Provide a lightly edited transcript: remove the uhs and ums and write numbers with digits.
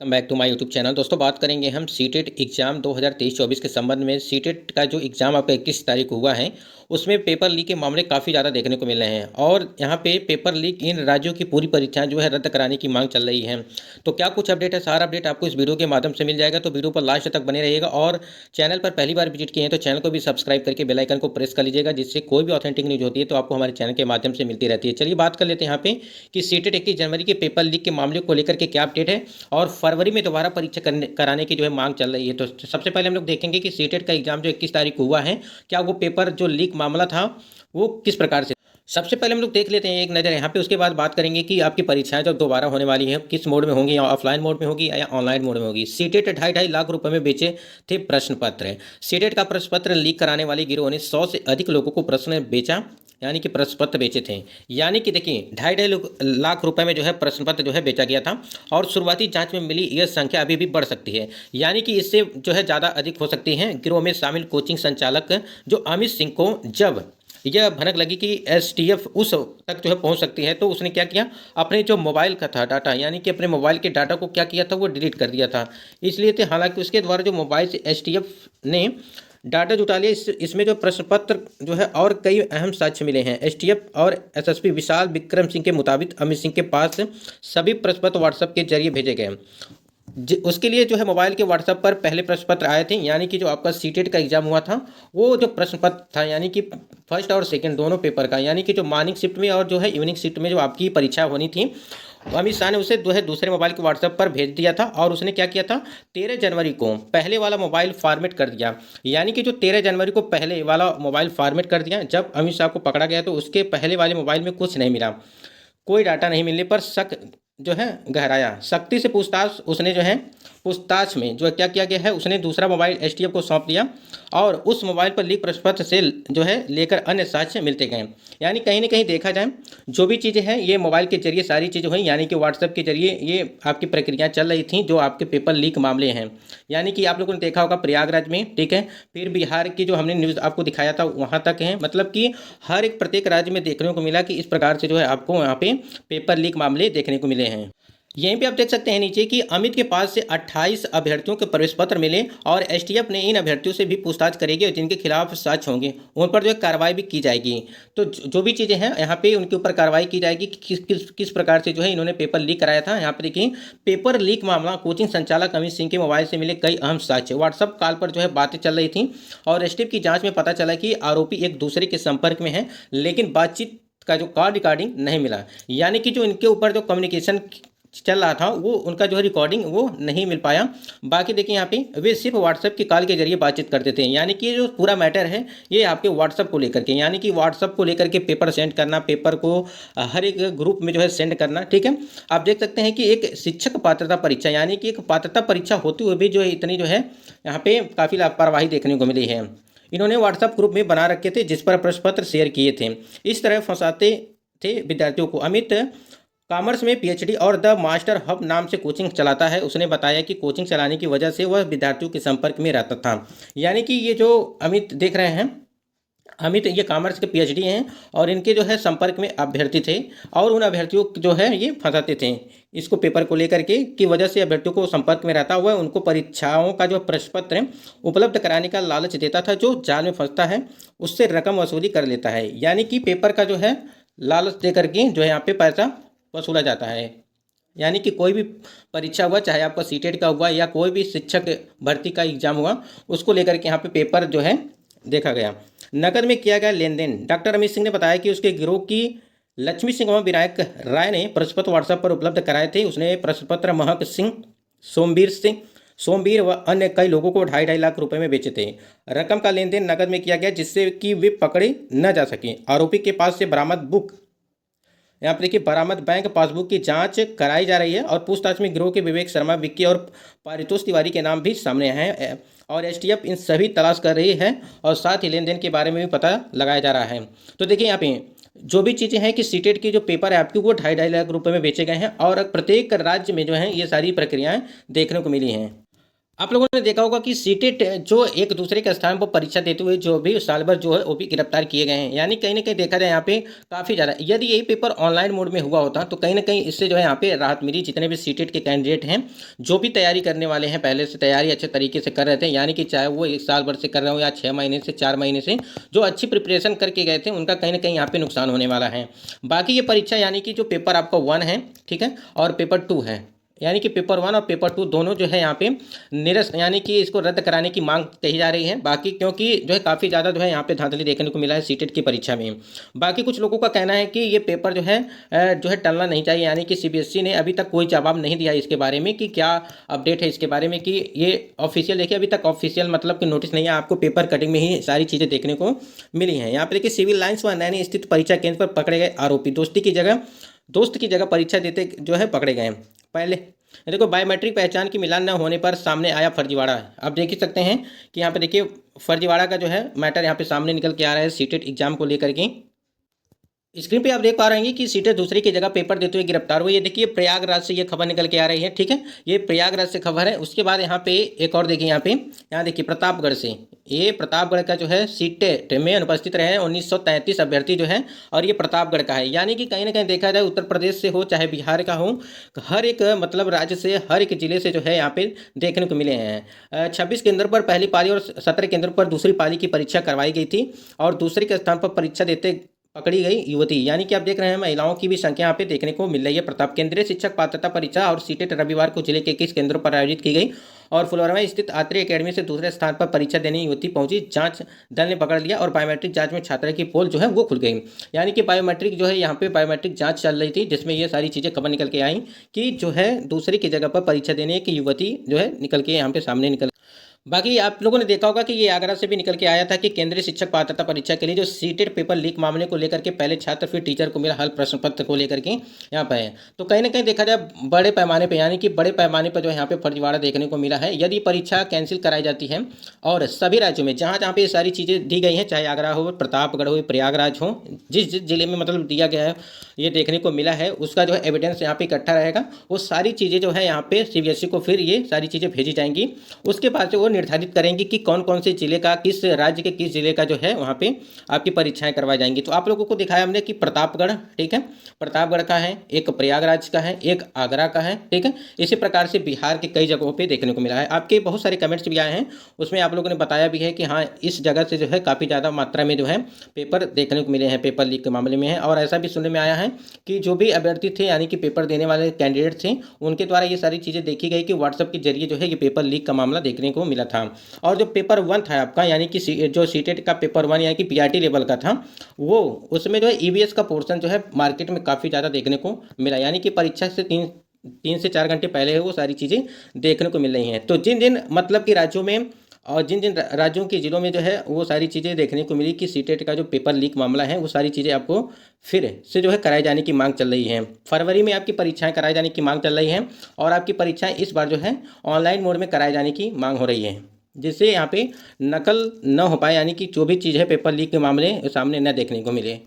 Welcome back to my YouTube channel. दोस्तों बात करेंगे हम सीटेट एग्ज़ाम 2023-24 के संबंध में। सीटेट का जो एग्ज़ाम आपका 21 तारीख को हुआ है उसमें पेपर लीक के मामले काफ़ी ज़्यादा देखने को मिल रहे हैं और यहाँ पे पेपर लीक इन राज्यों की पूरी परीक्षाएं जो है रद्द कराने की मांग चल रही है। तो क्या कुछ अपडेट है, सारा अपडेट आपको इस वीडियो के माध्यम से मिल जाएगा, तो वीडियो पर लास्ट तक बने रहिएगा। और चैनल पर पहली बार विजिट किए हैं तो चैनल को भी सब्सक्राइब करके बेल आइकन को प्रेस कर लीजिएगा, जिससे कोई भी ऑथेंटिक न्यूज़ होती है तो आपको हमारे चैनल के माध्यम से मिलती रहती है। चलिए बात कर लेते हैं यहाँ पे कि सीटेट 21 जनवरी के पेपर लीक के मामले को लेकर के क्या अपडेट है और फरवरी में दोबारा परीक्षा कराने की जो है मांग चल रही है। तो सबसे पहले हम लोग देखेंगे कि सीटेट का एग्जाम जो 21 तारीख को हुआ है, क्या वो पेपर जो लीक मामला था वो किस प्रकार से। सबसे पहले हम लोग देख लेते हैं एक नज़र यहाँ पे, उसके बाद बात करेंगे कि आपकी परीक्षाएं जब दोबारा होने वाली है किस मोड में होंगी, या ऑफलाइन मोड में होगी या ऑनलाइन मोड में होगी। सीटेट 2.5 लाख रुपए में बेचे थे प्रश्न पत्र। सीटेट का प्रश्न पत्र लीक कराने वाली गिरोह ने 100 से अधिक लोगों को प्रश्न बेचा, यानी कि प्रश्न पत्र बेचे थे। यानी कि देखिए 2.5 लाख रुपए में जो है प्रश्न पत्र जो है बेचा गया था और शुरुआती जांच में मिली यह संख्या अभी भी बढ़ सकती है, यानी कि इससे जो है ज़्यादा अधिक हो सकती है। गिरोह में शामिल कोचिंग संचालक जो अमित सिंह को जब यह भनक लगी कि एसटीएफ उस तक जो है पहुंच सकती है, तो उसने क्या किया, अपने जो मोबाइल का था डाटा, यानी कि अपने मोबाइल के डाटा को क्या किया था, वो डिलीट कर दिया था। इसलिए थे, हालांकि उसके द्वारा जो मोबाइल से एसटीएफ ने डाटा जुटा लिया। इसमें जो प्रश्न पत्र जो है और कई अहम साक्ष्य मिले हैं। एसटीएफ और एसएसपी विशाल विक्रम सिंह के मुताबिक अमित सिंह के पास सभी प्रश्न पत्र व्हाट्सएप के जरिए भेजे गए। उसके लिए जो है मोबाइल के व्हाट्सएप पर पहले प्रश्न पत्र आए थे, यानी कि जो आपका सीटेट का एग्जाम हुआ था वो जो प्रश्न पत्र था, यानी कि फर्स्ट और सेकंड दोनों पेपर का, यानी कि जो मॉर्निंग शिफ्ट में और जो है इवनिंग शिफ्ट में जो आपकी परीक्षा होनी थी, अमित शाह ने उसे जो है दूसरे मोबाइल के व्हाट्सएप पर भेज दिया था। और उसने क्या किया था, 13 जनवरी को पहले वाला मोबाइल फॉर्मेट कर दिया। यानी कि जो 13 जनवरी को पहले वाला मोबाइल फॉर्मेट कर दिया, जब अमित शाह को पकड़ा गया तो उसके पहले वाले मोबाइल में कुछ नहीं मिला। कोई डाटा नहीं मिलने पर शक जो है गहराया। सख्ती से पूछताछ में जो क्या किया गया है, उसने दूसरा मोबाइल एसटीएफ को सौंप दिया और उस मोबाइल पर लीक प्रश्न पत्र से जो है लेकर अन्य साक्ष्य मिलते गए। यानी कहीं ना कहीं देखा जाए जो भी चीज़ें हैं ये मोबाइल के जरिए सारी चीज़ें हुई, यानी कि व्हाट्सएप के जरिए ये आपकी प्रक्रिया चल रही थी जो आपके पेपर लीक मामले हैं। यानी कि आप लोगों ने देखा होगा प्रयागराज में, ठीक है, फिर बिहार की जो हमने न्यूज़ आपको दिखाया था वहाँ तक है। मतलब कि हर एक प्रत्येक राज्य में देखने को मिला कि इस प्रकार से जो है आपको यहाँ पे पेपर लीक मामले देखने को मिले हैं। यहीं पे आप देख सकते हैं नीचे कि अमित के पास से 28 अभ्यर्थियों के प्रवेश पत्र मिले और एसटीएफ ने इन अभ्यर्थियों से भी पूछताछ करेगी और जिनके खिलाफ साक्ष्य होंगे उन पर जो है कार्रवाई भी की जाएगी। तो जो भी चीज़ें हैं यहाँ पे उनके ऊपर कार्रवाई की जाएगी कि किस प्रकार से जो है इन्होंने पेपर लीक कराया था। यहाँ पे देखिए पेपर लीक मामला, कोचिंग संचालक अमित सिंह के मोबाइल से मिले कई अहम साक्ष्य, व्हाट्सअप कॉल पर जो है बातें चल रही थी और एसटीएफ की जाँच में पता चला कि आरोपी एक दूसरे के संपर्क में है, लेकिन बातचीत का जो कॉल रिकॉर्डिंग नहीं मिला। यानी कि जो इनके ऊपर जो कम्युनिकेशन चल रहा था वो उनका जो है रिकॉर्डिंग वो नहीं मिल पाया। बाकी देखिए यहाँ पे वे सिर्फ व्हाट्सएप की कॉल के जरिए बातचीत करते थे। यानी कि जो पूरा मैटर है ये आपके व्हाट्सएप को लेकर के, यानी कि व्हाट्सएप को लेकर के पेपर सेंड करना, पेपर को हर एक ग्रुप में जो है सेंड करना, ठीक है। आप देख सकते हैं कि एक शिक्षक पात्रता परीक्षा, यानी कि एक पात्रता परीक्षा होते हुए भी जो है इतनी जो है यहाँ पे काफ़ी लापरवाही देखने को मिली है। इन्होंने व्हाट्सएप ग्रुप में बना रखे थे जिस पर प्रश्न पत्र शेयर किए थे, इस तरह फंसाते थे विद्यार्थियों को। अमित कॉमर्स में पीएचडी और द मास्टर हब नाम से कोचिंग चलाता है। उसने बताया कि कोचिंग चलाने की वजह से वह विद्यार्थियों के संपर्क में रहता था। यानी कि ये जो अमित देख रहे हैं, अमित ये कॉमर्स के पीएचडी हैं और इनके जो है संपर्क में अभ्यर्थी थे और उन अभ्यर्थियों को जो है ये फंसाते थे इसको पेपर को लेकर के, की वजह से अभ्यर्थियों को संपर्क में रहता हुआ उनको परीक्षाओं का जो प्रश्न पत्र उपलब्ध कराने का लालच देता था। जो जाल में फंसता है उससे रकम वसूली कर लेता है। यानी कि पेपर का जो है लालच दे करके जो है यहाँ पे पैसा वसूला जाता है। यानी कि कोई भी परीक्षा हुआ, चाहे आपका सीटेट का हुआ या कोई भी शिक्षक भर्ती का एग्जाम हुआ, उसको लेकर के यहाँ पे पेपर जो है देखा गया। नकद में किया गया लेन देन, डॉक्टर अमित सिंह ने बताया कि उसके गिरोह की लक्ष्मी सिंह एवं विनायक राय ने प्रश्न पत्र व्हाट्सएप पर उपलब्ध कराए थे। उसने प्रश्न पत्र महक सिंह, सोमवीर व अन्य कई लोगों को 2.5 लाख रुपए में बेचे थे। रकम का लेन देन नकद में किया गया जिससे कि वे पकड़े न जा सके। आरोपी के पास से बरामद बुक, यहाँ पर देखिए बरामद बैंक पासबुक की जांच कराई जा रही है और पूछताछ में गिरोह के विवेक शर्मा, विक्की और पारितोष तिवारी के नाम भी सामने आए हैं और एसटीएफ इन सभी तलाश कर रही है और साथ ही लेन देन के बारे में भी पता लगाया जा रहा है। तो देखिए यहाँ पे जो भी चीज़ें हैं कि सीटेट की जो पेपर है आपकी वो 2.5 लाख रुपए में बेचे गए हैं और प्रत्येक राज्य में जो है ये सारी प्रक्रियाएँ देखने को मिली हैं। आप लोगों ने देखा होगा कि सीटेट जो एक दूसरे के स्थान पर परीक्षा देते हुए जो भी साल भर जो है वो भी गिरफ्तार किए गए हैं। यानी कहीं ना कहीं देखा जाए यहाँ पे काफ़ी ज़्यादा, यदि यही पेपर ऑनलाइन मोड में हुआ होता तो कहीं ना कहीं इससे जो है यहाँ पे राहत मिली। जितने भी सीटेट के कैंडिडेट हैं जो भी तैयारी करने वाले हैं, पहले से तैयारी अच्छे तरीके से कर रहे थे, यानी कि चाहे वो एक साल भर से कर रहे हो या 6 महीने से 4 महीने से जो अच्छी प्रिपरेशन करके गए थे, उनका कहीं ना कहीं यहाँ पे नुकसान होने वाला है। बाकी ये परीक्षा यानी कि जो पेपर आपका 1 है, ठीक है, और पेपर 2 है, यानी कि पेपर 1 और पेपर 2 दोनों जो है यहाँ पे निरस्त, यानी कि इसको रद्द कराने की मांग कही जा रही है। बाकी क्योंकि जो है काफ़ी ज़्यादा जो है यहाँ पे धांधली देखने को मिला है सीटेट की परीक्षा में। बाकी कुछ लोगों का कहना है कि ये पेपर जो है टलना नहीं चाहिए, यानी कि सीबीएसई ने अभी तक कोई जवाब नहीं दिया इसके बारे में कि क्या अपडेट है इसके बारे में, कि ये ऑफिशियल, देखिए अभी तक ऑफिशियल मतलब कि नोटिस नहीं है, आपको पेपर कटिंग में ही सारी चीज़ें देखने को मिली हैं। यहाँ पे देखिए सिविल लाइन्स व नैनी स्थित परीक्षा केंद्र पर पकड़े गए आरोपी दोस्त की जगह परीक्षा देते जो है पकड़े गए। पहले देखो, बायोमेट्रिक पहचान की मिलान न होने पर सामने आया फर्जीवाड़ा। आप देख ही सकते हैं कि यहाँ पे देखिए फर्जीवाड़ा का जो है मैटर यहाँ पे सामने निकल के आ रहा है सीटेट एग्जाम को लेकर के। स्क्रीन पे आप देख पा रहे हैं कि सीटेट दूसरे की जगह पेपर देते हुए गिरफ्तार हुए। ये देखिए प्रयागराज से ये खबर निकल के आ रही है, ठीक है, ये प्रयागराज से खबर है। उसके बाद यहाँ पे एक और देखिए, यहाँ देखिए प्रतापगढ़ से, ये प्रतापगढ़ का जो है सीटेट में अनुपस्थित रहे 1933 अभ्यर्थी जो है, और ये प्रतापगढ़ का है। यानी कि कहीं ना कहीं देखा जाए उत्तर प्रदेश से हो चाहे बिहार का हो, हर एक मतलब राज्य से, हर एक जिले से जो है यहाँ पे देखने को मिले हैं। 26 केंद्र पर पहली पाली और 17 केंद्र पर दूसरी पाली की परीक्षा करवाई गई थी, और दूसरे के स्थान पर परीक्षा देते पकड़ी गई युवती, यानी कि आप देख रहे हैं महिलाओं की भी संख्या यहाँ पे देखने को मिल रही है। प्रताप केंद्रीय शिक्षक पात्रता परीक्षा और सीटेट रविवार को जिले के 21 केंद्रों पर आयोजित की गई, और फुलवारा स्थित आत्री एकेडमी से दूसरे स्थान पर परीक्षा देने युवती पहुंची। जांच दल ने पकड़ लिया और बायोमेट्रिक जांच में छात्रा की पोल जो है वो खुल गई। यानी कि बायोमेट्रिक जो है यहाँ पे बायोमेट्रिक जांच चल रही थी, जिसमें ये सारी चीज़ें खबर निकल के आई कि जो है दूसरे की जगह पर परीक्षा देने की युवती जो है निकल के यहाँ पे सामने निकल। बाकी आप लोगों ने देखा होगा कि ये आगरा से भी निकल के आया था कि केंद्रीय शिक्षक पात्रता परीक्षा के लिए जो सीटेट पेपर लीक मामले को लेकर के पहले छात्र फिर टीचर को मिला हल प्रश्न पत्र को लेकर के यहाँ पर है। तो कहीं ना कहीं देखा जाए बड़े पैमाने पर, यानी कि बड़े पैमाने पर जो यहाँ पे फर्जीवाड़ा देखने को मिला है। यदि परीक्षा कैंसिल कराई जाती है और सभी राज्यों में जहाँ जहाँ पे ये सारी चीज़ें दी गई हैं, चाहे आगरा हो, प्रतापगढ़ हो, प्रयागराज हो, जिस जिस जिले में मतलब दिया गया है, ये देखने को मिला है, उसका जो है एविडेंस यहाँ पे इकट्ठा रहेगा। वो सारी चीज़ें जो है यहाँ पे सीबीएसई को फिर ये सारी चीज़ें भेजी जाएंगी। उसके बाद से वो निर्धारित करेंगे कि कौन कौन से जिले का, किस राज्य के किस जिले का जो है वहाँ पे आपकी परीक्षाएं करवाई जाएंगी। तो आप लोगों को दिखाया हमने कि प्रतापगढ़, ठीक है, प्रतापगढ़ का है, एक प्रयागराज का है, एक आगरा का है, ठीक है। इसी प्रकार से बिहार के कई जगहों पे देखने को मिला है। आपके बहुत सारे कमेंट्स भी आए हैं, उसमें आप लोगों ने बताया भी है कि हाँ इस जगह से जो है काफ़ी ज़्यादा मात्रा में जो है पेपर देखने को मिले हैं, पेपर लीक के मामले में है। और ऐसा भी सुनने में आया है कि जो भी अभ्यर्थी थे, यानी कि पेपर देने वाले कैंडिडेट थे, उनके द्वारा ये सारी चीज़ें देखी गई कि व्हाट्सएप के जरिए जो है ये पेपर लीक का मामला देखने को मिला था। और जो पेपर 1 था आपका, यानी कि जो सीटेट का पेपर 1 यानी कि पीआरटी लेवल का था, वो उसमें जो है ईवीएस का पोर्शन जो है मार्केट में काफ़ी ज़्यादा देखने को मिला। यानी कि परीक्षा से 3 से 4 घंटे पहले है वो सारी चीज़ें देखने को मिल रही हैं। तो जिन जिन मतलब कि राज्यों में और जिन जिन राज्यों के ज़िलों में जो है वो सारी चीज़ें देखने को मिली कि सीटेट का जो पेपर लीक मामला है वो सारी चीज़ें आपको फिर से जो है कराए जाने की मांग चल रही है। फरवरी में आपकी परीक्षाएं कराए जाने की मांग चल रही है, और आपकी परीक्षाएं इस बार जो है ऑनलाइन मोड में कराए जाने की मांग हो रही है, जिससे यहाँ पे नकल न हो पाए, यानी कि जो भी चीज़ है पेपर लीक के मामले सामने न देखने को मिले।